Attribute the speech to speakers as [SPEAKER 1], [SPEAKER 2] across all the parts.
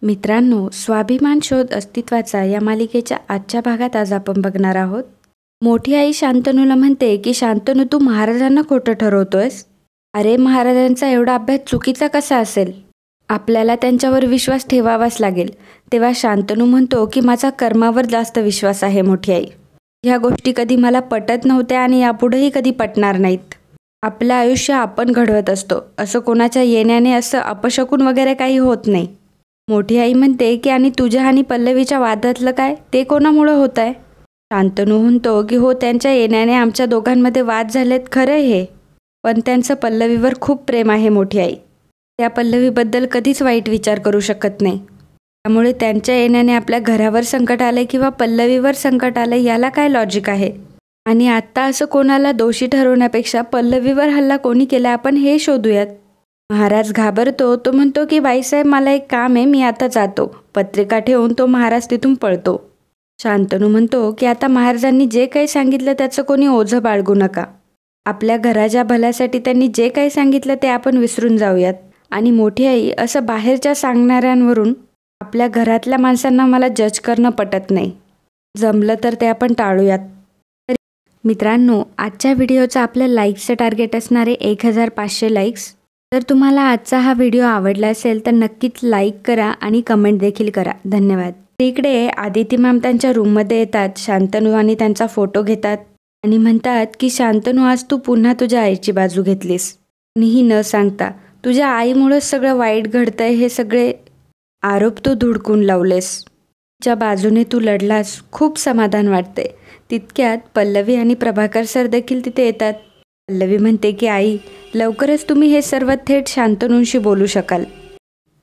[SPEAKER 1] मित्रांनो, स्वाभिमान शोध अस्तित्वाचा या मालिकेच्या आजच्या भागात आज आपण बघणार आहोत. मोठी आई शांतनूला म्हणते की शांतनू, तू महाराजांना खोटं ठरवतोयस. अरे, महाराजांचा एवढा अभ्यास चुकीचा कसा असेल? आपल्याला त्यांच्यावर विश्वास ठेवावाच लागेल. तेव्हा शांतनू म्हणतो की माझा कर्मावर जास्त विश्वास आहे मोठी आई. ह्या गोष्टी कधी मला पटत नव्हत्या आणि यापुढेही कधी पटणार नाहीत. आपलं आयुष्य आपण घडवत असतो. असं कोणाच्या येण्याने असं अपशकुन वगैरे काही होत नाही. मोठी आई म्हणते की आणि तुझ्या आणि पल्लवीच्या वादातलं काय, ते कोणामुळं होत आहे? शांतनू म्हणतो की हो, त्यांच्या येण्याने आमच्या दोघांमध्ये वाद झालेत खरं हे, पण त्यांचं पल्लवीवर खूप प्रेम आहे मोठी आई. त्या पल्लवीबद्दल कधीच वाईट विचार करू शकत नाही. त्यामुळे त्यांच्या येण्याने आपल्या घरावर संकट आलं किंवा पल्लवीवर संकट आलं, याला काय लॉजिक आहे? आणि आत्ता असं कोणाला दोषी ठरवण्यापेक्षा पल्लवीवर हल्ला कोणी केला आपण हे शोधूयात. महाराज घाबरतो. तो म्हणतो की बाईसाहेब, मला एक काम आहे, मी आता जातो. पत्रिका ठेवून तो महाराज तिथून पळतो. शांतनू म्हणतो की आता महाराजांनी जे काही सांगितलं त्याचं कोणी ओझं बाळगू नका. आपल्या घराच्या भल्यासाठी त्यांनी जे काही सांगितलं ते आपण विसरून जाऊयात. आणि मोठी आई, असं बाहेरच्या सांगणाऱ्यांवरून आपल्या घरातल्या माणसांना मला जज करणं पटत नाही. जमलं तर ते आपण टाळूयात. मित्रांनो, आजच्या व्हिडिओचं आपल्या लाईक्सचं टार्गेट असणारे 1500 लाईक्स. जर तुम्हाला आजचा हा व्हिडिओ आवडला असेल तर नक्कीच लाईक करा आणि कमेंट देखील करा. धन्यवाद. इकडे आदिती मॅम त्यांच्या रूममध्ये येतात. शांतनू आणि त्यांचा फोटो घेतात आणि म्हणतात की शांतनू, आज तू पुन्हा तुझ्या आईची बाजू घेतलीस. कुणीही न सांगता तुझ्या आईमुळेच सगळं वाईट घडतंय, हे सगळे आरोप तू धुडकून लावलेस. तिच्या बाजूने तू लढलास. खूप समाधान वाटते. तितक्यात पल्लवी आणि प्रभाकर सर देखील तिथे येतात. पल्लवी म्हणते की आई, लवकरच तुम्ही हे सर्व थेट शांतनूंशी बोलू शकाल.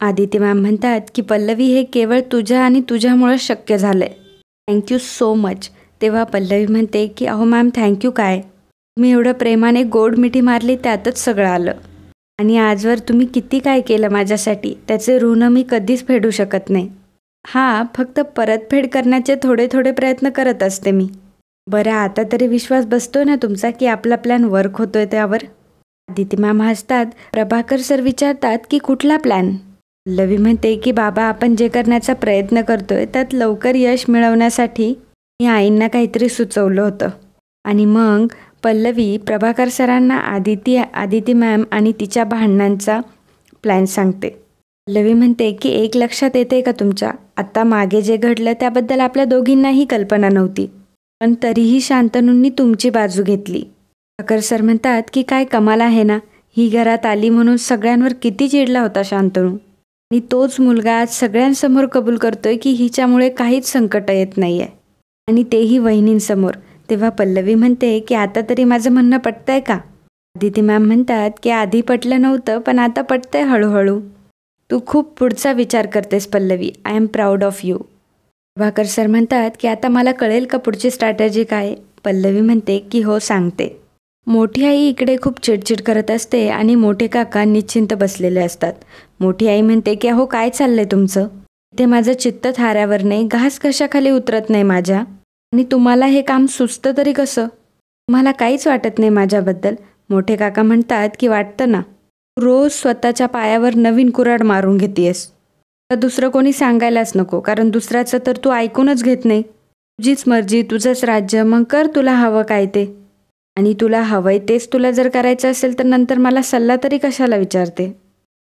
[SPEAKER 1] आदिती मॅम म्हणतात की पल्लवी, हे केवळ तुझ्या आणि तुझ्यामुळं शक्य झालं आहे. Thank you so much. तेव्हा पल्लवी म्हणते की अहो मॅम, थँक्यू काय, तुम्ही एवढं प्रेमाने गोड मिठी मारली त्यातच सगळं आलं. आणि आजवर तुम्ही किती काय केलं माझ्यासाठी, त्याचे ऋण मी कधीच फेडू शकत नाही. हां, फक्त परतफेड करण्याचे थोडे थोडे प्रयत्न करत असते मी. बरं, आता तरी विश्वास बसतो ना तुमचा की आपला प्लॅन वर्क होतोय त्यावर? आदिती मॅम हसतात. प्रभाकर सर विचारतात की कुठला प्लॅन? पल्लवी म्हणते की बाबा, आपण जे करण्याचा प्रयत्न करतोय त्यात लवकर यश मिळवण्यासाठी मी आईंना काहीतरी सुचवलं होतं. आणि मग पल्लवी प्रभाकर सरांना आदिती मॅम आणि तिच्या भांडणांचा प्लॅन सांगते. पल्लवी म्हणते की एक लक्षात येते का तुमच्या, आत्ता मागे जे घडलं त्याबद्दल आपल्या दोघींनाही कल्पना नव्हती, पण तरीही शांतनूंनी तुमची बाजू घेतली. प्रभाकर सर म्हणतात की काय कमाल आहे ना, ही घरात आली म्हणून सगळ्यांवर किती चिडला होता शांतनू, आणि तोच मुलगा आज सगळ्यांसमोर कबूल करतोय की हिच्यामुळे काहीच संकट येत नाही आहे, आणि तेही वहिनींसमोर. तेव्हा पल्लवी म्हणते की आता तरी माझं म्हणणं पटतंय का? आदिती मॅम म्हणतात की आधी पटलं नव्हतं, पण आता पटतंय हळूहळू. तू खूप पुढचा विचार करतेस Pallavi. I am proud of you. Prabhakar sir म्हणतात की आता मला कळेल का पुढची स्ट्रॅटेजी काय? पल्लवी म्हणते की हो, सांगते. मोठी आई इकडे खूप चिडचिड करत असते आणि मोठे काका निश्चिंत बसलेले असतात. मोठी आई म्हणते की अहो, काय चाललंय तुमचं? इथे माझं चित्त थाऱ्यावर नाही, घास कशाखाली उतरत नाही माझ्या, आणि तुम्हाला हे काम सुचतं तरी कसं? तुम्हाला काहीच वाटत नाही माझ्याबद्दल? मोठे काका म्हणतात की वाटतं ना, रोज स्वतःच्या पायावर नवीन कुऱ्हाड मारून घेतेयस. तर दुसरं कोणी सांगायलाच नको, कारण दुसऱ्याचं तर तू ऐकूनच घेत नाही. तुझीच मर्जी, तुझंच राज्य, मग कर तुला हवं काय ते. आणि तुला हवंय तेच तुला जर करायचं असेल तर नंतर मला सल्ला तरी कशाला विचारते?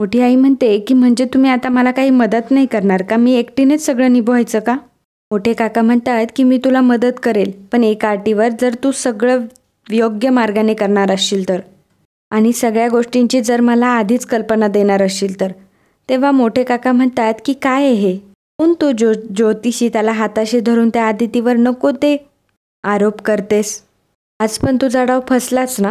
[SPEAKER 1] मोठी आई म्हणते की म्हणजे तुम्ही आता मला काही मदत नाही करणार का? मी एकटीनेच सगळं निभवायचं का? मोठे काका म्हणतात की मी तुला मदत करेल, पण एका अटीवर, जर तू सगळं योग्य मार्गाने करणार असशील तर, आणि सगळ्या गोष्टींची जर मला आधीच कल्पना देणार असशील तर. तेव्हा मोठे काका म्हणतात की काय आहे हे? कोण तो ज्योतिषी, त्याला हाताशी धरून त्या आदितीवर नको ते आरोप करतेस? आज पण तुझा डाव फसलाच ना.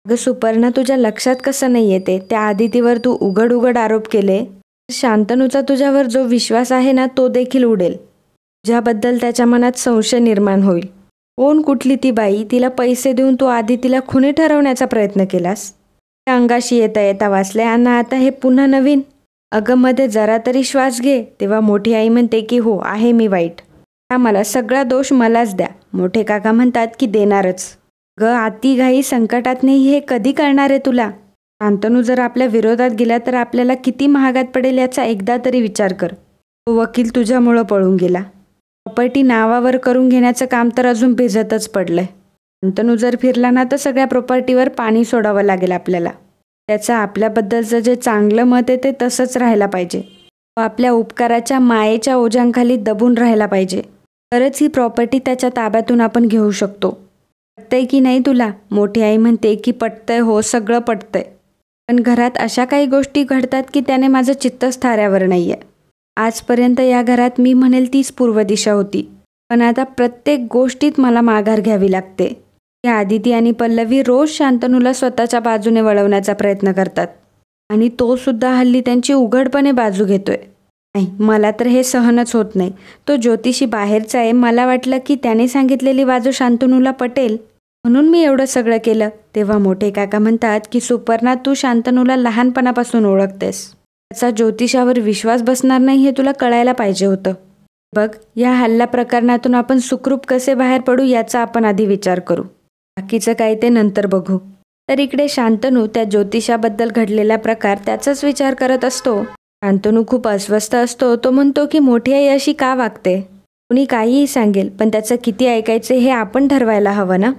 [SPEAKER 1] अगं सुपर्णा, तुझ्या लक्षात कसं नाही येते, त्या आदितीवर तू उघड उघड आरोप केले. शांतनूचा तुझ्यावर जो विश्वास आहे ना, तो देखील उडेल. तुझ्याबद्दल त्याच्या मनात संशय निर्माण होईल. कोण कुठली ती बाई, तिला पैसे देऊन तू आदितीला खुनी ठरवण्याचा प्रयत्न केलास. त्या अंगाशी येता येता वाचले आणि आता हे पुन्हा नवीन. अगं, मध्ये जरा तरी श्वास घे. तेव्हा मोठी आई म्हणते की हो, आहे मी वाईट. मला सगळा दोष मलाच द्या. मोठे काका म्हणतात की देणारच. आती घाई संकटात नाही, हे कधी कळणार आहे तुला? शांतनू जर आपल्या विरोधात गेला तर आपल्याला किती महागात पडेल याचा एकदा तरी विचार कर. तो वकील तुझ्यामुळं पळून गेला. प्रॉपर्टी नावावर करून घेण्याचं काम तर अजून भिजतच पडलंय. शांतनू जर फिरला ना तर सगळ्या प्रॉपर्टीवर पाणी सोडावं लागेल आपल्याला. त्याचं आपल्याबद्दलचं जे चांगलं मत आहे ते तसंच राहायला पाहिजे. तो आपल्या उपकाराच्या मायेच्या ओझ्यांखाली दबून राहायला पाहिजे. तरच ही प्रॉपर्टी त्याच्या ताब्यातून आपण घेऊ शकतो. पटतंय की नाही तुला? मोठी आई म्हणते की पटतंय हो, सगळं पटतंय. पण घरात अशा काही गोष्टी घडतात की त्याने माझं चित्तच थाऱ्यावर नाही आहे. आजपर्यंत या घरात मी म्हणेल तीच पूर्व दिशा होती. पण आता प्रत्येक गोष्टीत मला माघार घ्यावी लागते. या आदिती आणि पल्लवी रोज शांतनूला स्वतःच्या बाजूने वळवण्याचा प्रयत्न करतात आणि तो सुद्धा हल्ली त्यांची उघडपणे बाजू घेतोय. नाही, मला तर हे सहनच होत नाही. तो ज्योतिषी बाहेरचा आहे. मला वाटलं की त्याने सांगितलेली बाजू शांतनूला पटेल म्हणून मी एवढं सगळं केलं. तेव्हा मोठे काका म्हणतात की सुपर्णा, तू शांतनूला लहानपणापासून ओळखतेस. त्याचा ज्योतिषावर विश्वास बसणार नाही हे तुला कळायला पाहिजे होतं. बघ, या हल्ला प्रकरणातून आपण सुखरूप कसे बाहेर पडू याचा आपण आधी विचार करू. बाकीचं काय ते नंतर बघू. तर इकडे शांतनू त्या ज्योतिषाबद्दल घडलेला प्रकार त्याचाच विचार करत असतो. शांतनू खूप अस्वस्थ असतो. तो म्हणतो की मोठी आई अशी का वागते? कुणी काहीही सांगेल, पण त्याचं किती ऐकायचे हे आपण ठरवायला हवं ना.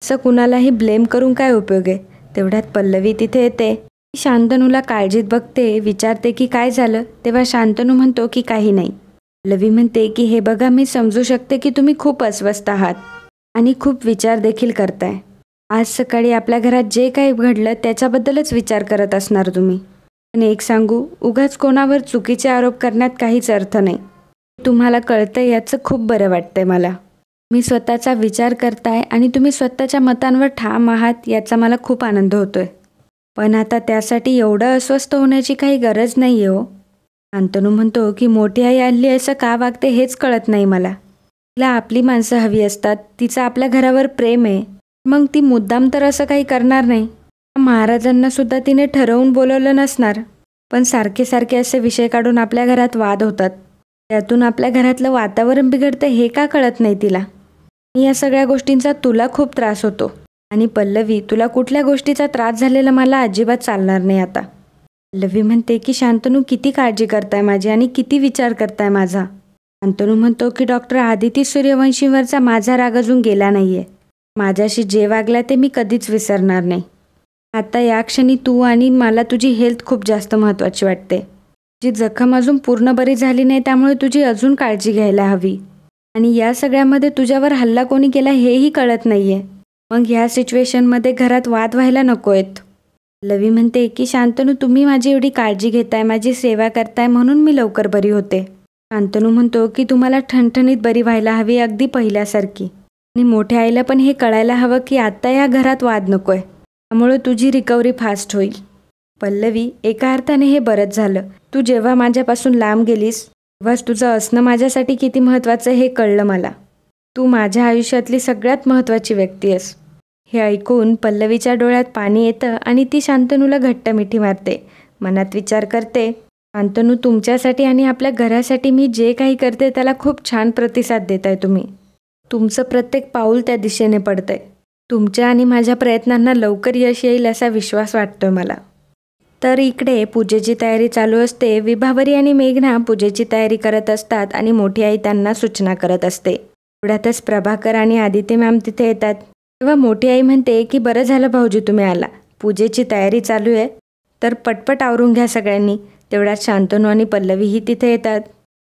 [SPEAKER 1] असं कुणालाही ब्लेम करून काय उपयोग आहे. तेवढ्यात पल्लवी तिथे येते. शांतनूला काळजीत बघते, विचारते की काय झालं. तेव्हा शांतनू म्हणतो की काही नाही. पल्लवी म्हणते की हे बघा, मी समजू शकते की तुम्ही खूप अस्वस्थ आहात आणि खूप विचार देखील करताय. आज सकाळी आपल्या घरात जे काही घडलं त्याच्याबद्दलच विचार करत असणार तुम्ही. पण एक सांगू, उगाच कोणावर चुकीचे आरोप करण्यात काहीच अर्थ नाही. तुम्हाला कळतंय याचं खूप बरं वाटतंय मला. मी स्वतःचा विचार करताय आणि तुम्ही स्वतःच्या मतांवर ठाम आहात याचा मला खूप आनंद होतोय. पण आता त्यासाठी एवढं अस्वस्थ होण्याची काही गरज नाही आहे हो. शांतनू म्हणतो की मोठी आई हल्ली असं का वागते हेच कळत नाही मला. तिला आपली माणसं हवी असतात. तिचं आपल्या घरावर प्रेम आहे. मग ती मुद्दाम तर असं काही करणार नाही. महाराजांना सुद्धा तिने ठरवून बोलवलं नसणार. पण सारखे सारखे असे विषय काढून आपल्या घरात वाद होतात. त्यातून आपल्या घरातलं वातावरण बिघडतं हे का कळत नाही तिला. या सगळ्या गोष्टींचा तुला खूप त्रास होतो. आणि पल्लवी, तुला कुठल्या गोष्टीचा त्रास झालेला मला अजिबात चालणार नाही आता. पल्लवी म्हणते की शांतनू किती काळजी करताय माझी आणि किती विचार करताय माझा. शांतनू म्हणतो की डॉक्टर आदिती सूर्यवंशीवरचा माझा राग अजून गेला नाहीये. माझ्याशी जे वागला ते मी कधीच विसरणार नाही. आता या क्षणी तू आणि मला तुझी हेल्थ खूप जास्त महत्त्वाची वाटते. तुझी जखम अजून पूर्ण बरी झाली नाही, त्यामुळे तुझी अजून काळजी घ्यायला हवी. आणि या सगळ्यामध्ये तुझ्यावर हल्ला कोणी केला हेही कळत नाहीये. मग ह्या सिच्युएशनमध्ये घरात वाद व्हायला नको आहेत. पल्लवी म्हणते की शांतनू, तुम्ही माझी एवढी काळजी घेताय, माझी सेवा करताय म्हणून मी लवकर बरी होते. शांतनू म्हणतो की तुम्हाला ठणठणीत बरी व्हायला हवी, अगदी पहिल्यासारखी. आणि मोठ्या आईला पण हे कळायला हवं की आत्ता या घरात वाद नकोय. त्यामुळे तुझी रिकव्हरी फास्ट होईल. पल्लवी, एका अर्थाने हे बरंच झालं. तू जेव्हा माझ्यापासून लांब गेलीस तेव्हाच तुझं असणं माझ्यासाठी किती महत्त्वाचं हे कळलं मला. तू माझ्या आयुष्यातली सगळ्यात महत्त्वाची व्यक्ती आहेस. हे ऐकून पल्लवीच्या डोळ्यात पाणी येतं आणि ती शांतनूला घट्ट मिठी मारते. मनात विचार करते, शांतनू, तुमच्यासाठी आणि आपल्या घरासाठी मी जे काही करते त्याला खूप छान प्रतिसाद देताय तुम्ही. तुमचं प्रत्येक पाऊल त्या दिशेने पडतंय. तुमच्या आणि माझ्या प्रयत्नांना लवकर यश येईल असा विश्वास वाटतोय मला. तर इकडे पूजेची तयारी चालू असते. विभावरी आणि मेघना पूजेची तयारी करत असतात आणि मोठी आई त्यांना सूचना करत असते. एवढ्यातच प्रभाकर आणि आदिती मॅम तिथे येतात. तेव्हा मोठी आई म्हणते की बरं झालं भाऊजी तुम्ही आला. पूजेची तयारी चालू आहे, तर पटपट आवरून घ्या सगळ्यांनी. तेवढ्यात शांतनू आणि पल्लवीही तिथे येतात.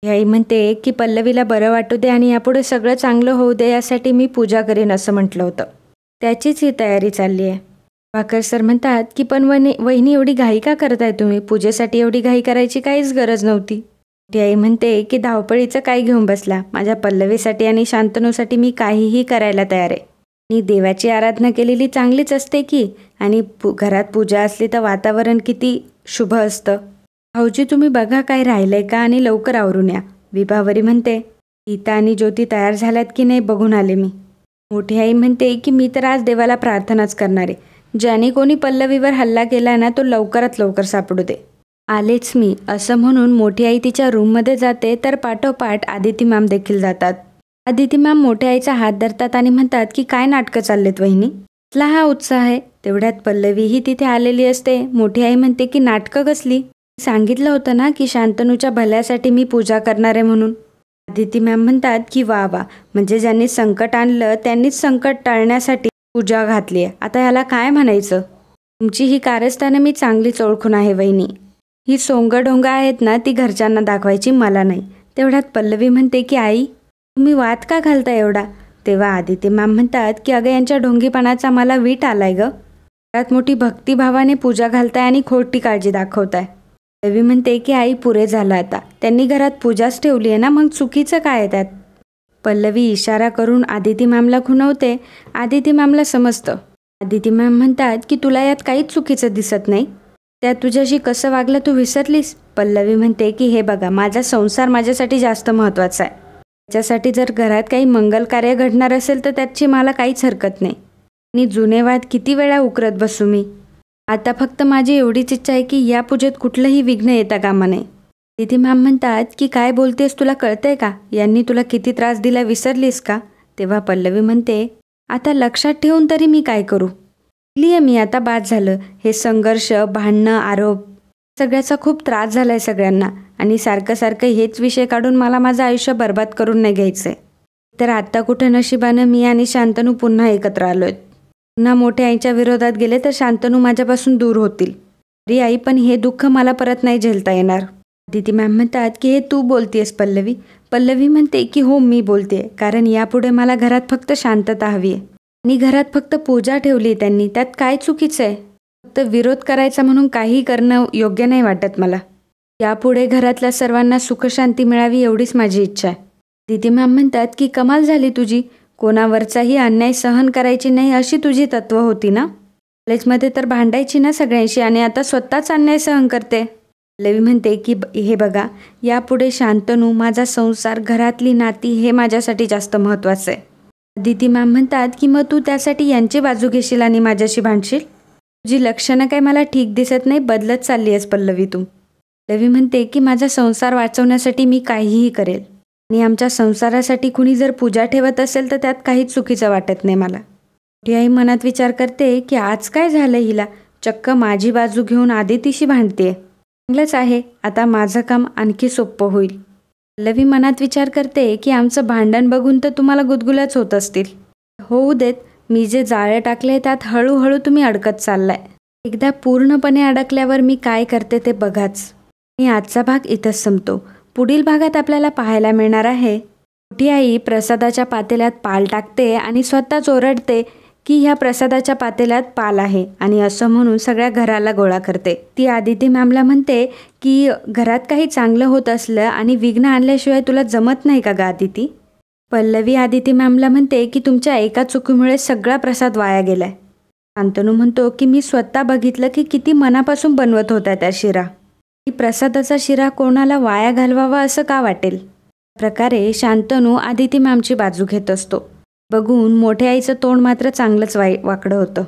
[SPEAKER 1] ही आई म्हणते की पल्लवीला बरं वाटू दे आणि यापुढे सगळं चांगलं होऊ दे यासाठी मी पूजा करेन असं म्हटलं होतं. त्याचीच ही तयारी चालली आहे. भाकर सर म्हणतात की पण वहिनी एवढी घाई का करताय तुम्ही? पूजेसाठी एवढी घाई करायची काहीच गरज नव्हती. मोठी आई म्हणते की धावपळीचं काय घेऊन बसला. माझ्या पल्लवीसाठी आणि शांतनूसाठी मी काहीही करायला तयार आहे. आणि देवाची आराधना केलेली चांगलीच असते की. आणि घरात पूजा असली तर वातावरण किती शुभ असतं. भाऊजी तुम्ही बघा काय राहिलंय का आणि लवकर आवरून या. विभावरी म्हणते. गीता आणि ज्योती तयार झाल्यात की नाही बघून आले मी. मोठी आई म्हणते की मी तर आज देवाला प्रार्थनाच करणार आहे. ज्याने कोणी पल्लवीवर हल्ला केला ना तो लवकरात लवकर सापडू दे. आलेच मी असं म्हणून मोठी आई तिच्या रूममध्ये जाते. तर पाठोपाठ आदिती मॅम देखील जातात. आदिती मॅम मोठ्या आईचा हात धरतात आणि म्हणतात की काय नाटकं चाललेत वहिनी? कसला हा उत्साह आहे? तेवढ्यात पल्लवीही तिथे आलेली असते. मोठी आई म्हणते की नाटकं कसली? सांगितलं होतं ना की शांतनूच्या भल्यासाठी मी पूजा करणार आहे म्हणून. आदिती मॅम म्हणतात की वा वा, म्हणजे ज्यांनी संकट आणलं त्यांनीच संकट टाळण्यासाठी पूजा घातली आहे. आता ह्याला काय म्हणायचं. तुमची ही कारस्थानं मी चांगलीच ओळखून आहे वहिनी. ही सोंगडोंगा आहेत ना ती घरच्यांना दाखवायची, मला नाही. तेवढ्यात पल्लवी म्हणते की आई तुम्ही वाद का घालता एवढा. तेव्हा आदिती मॅम म्हणतात की अगं यांच्या ढोंगीपणाचा मला वीट आलाय ग. घरात मोठी भक्तिभावाने पूजा घालताय आणि खोटी काळजी दाखवताय. पल्लवी म्हणते की आई पुरे झालं आता, त्यांनी घरात पूजाच ठेवली आहे ना, मग चुकीचं काय आहे त्यात. पल्लवी इशारा करून आदिती मॅमला खुणवते. आदिती मॅमला समजतं. आदिती मॅम म्हणतात की तुला यात काहीच चुकीचं दिसत नाही. त्यात तुझ्याशी कसं वागलं तू विसरलीस. पल्लवी म्हणते की हे बघा, माझा संसार माझ्यासाठी जास्त महत्त्वाचा आहे. त्याच्यासाठी जर घरात काही मंगल कार्य घडणार असेल तर त्याची मला काहीच हरकत नाही. आणि जुने वाद किती वेळा उकरत बसू मी. आता फक्त माझी एवढीच इच्छा आहे की या पूजेत कुठलंही विघ्न येता कामा नये. आदिती मॅम म्हणतात की काय बोलतेस, तुला कळतंय का, यांनी तुला किती त्रास दिला विसरलीस का. तेव्हा पल्लवी म्हणते आता लक्षात ठेवून तरी मी काय करू. लिहे मी आता, बाद झालं. हे संघर्ष, भांडणं, आरोप सगळ्याचा खूप त्रास झालाय सगळ्यांना. आणि सारखं सारखं हेच विषय काढून मला माझं आयुष्य बर्बाद करून नाही घ्यायचंय. तर आत्ता कुठं नशिबानं मी आणि शांतनू पुन्हा एकत्र आलोय. पुन्हा मोठ्या आईच्या विरोधात गेले तर शांतनू माझ्यापासून दूर होतील. अरे आई, पण हे दुःख मला परत नाही झेलता येणार. आदिती मॅम म्हणतात की हे तू बोलतेस पल्लवी. पल्लवी म्हणते की हो मी बोलते, कारण यापुढे मला घरात फक्त शांतता हवी आहे. आणि घरात फक्त पूजा ठेवली त्यांनी, त्यात काय चुकीचं आहे. फक्त विरोध करायचा म्हणून काही करणं योग्य नाही वाटत मला. यापुढे घरातल्या सर्वांना सुखशांती मिळावी एवढीच माझी इच्छा आहे. आदिती मॅम म्हणतात की कमाल झाली तुझी, कोणावरचाही अन्याय सहन करायची नाही अशी तुझी तत्त्व होती ना. कॉलेजमध्ये तर भांडायची ना सगळ्यांशी आणि आता स्वतःच अन्याय सहन करते. पल्लवी म्हणते की हे बघा, यापुढे शांतनू, माझा संसार, घरातली नाती हे माझ्यासाठी जास्त महत्त्वाचं आहे. आदिती मॅम म्हणतात की मग तू त्यासाठी यांची बाजू घेशील आणि माझ्याशी भांडशील. तुझी लक्षणं काय मला ठीक दिसत नाही, बदलत चालली आहेस पल्लवी तू. पल्लवी म्हणते की माझा संसार वाचवण्यासाठी मी काहीही करेल. आणि आमच्या संसारासाठी कुणी जर पूजा ठेवत असेल तर त्यात काहीच चुकीचं वाटत नाही मला. मोठी आई मनात विचार करते की आज काय झालं हिला, चक्क माझी बाजू घेऊन आदितीशी भांडतेय. चांगलंच आहे, आता माझं काम आणखी सोपं होईल. पल्लवी मनात विचार करते की आमचं भांडण बघून तर तुम्हाला गुदगुल्याच होत असतील. होऊ देत, मी जे जाळे टाकले त्यात हळूहळू तुम्ही अडकत चाललाय. एकदा पूर्णपणे अडकल्यावर मी काय करते ते बघाच. आणि आजचा भाग इथंच संपतो. पुढील भागात आपल्याला पाहायला मिळणार आहे मोठी आई प्रसादाच्या पातेल्यात पाल टाकते आणि स्वतःच ओरडते की ह्या प्रसादाच्या पातेल्यात पाल आहे आणि असं म्हणून सगळ्या घराला गोळा करते. ती आदिती मॅमला म्हणते की घरात काही चांगलं होत असलं आणि विघ्न आणल्याशिवाय तुला जमत नाही का ग आदिती. पल्लवी आदिती मॅमला म्हणते की तुमच्या एका चुकीमुळे सगळा प्रसाद वाया गेलाय. शांतनू म्हणतो की मी स्वतः बघितलं की किती मनापासून बनवत होत्या त्या शिरा. की प्रसादाचा शिरा कोणाला वाया घालवावा असं का वाटेल. प्रकारे शांतनू आदिती मॅमची बाजू घेत असतो. बघून मोठ्या आईचं तोंड मात्र चांगलंच वाकडं होतं.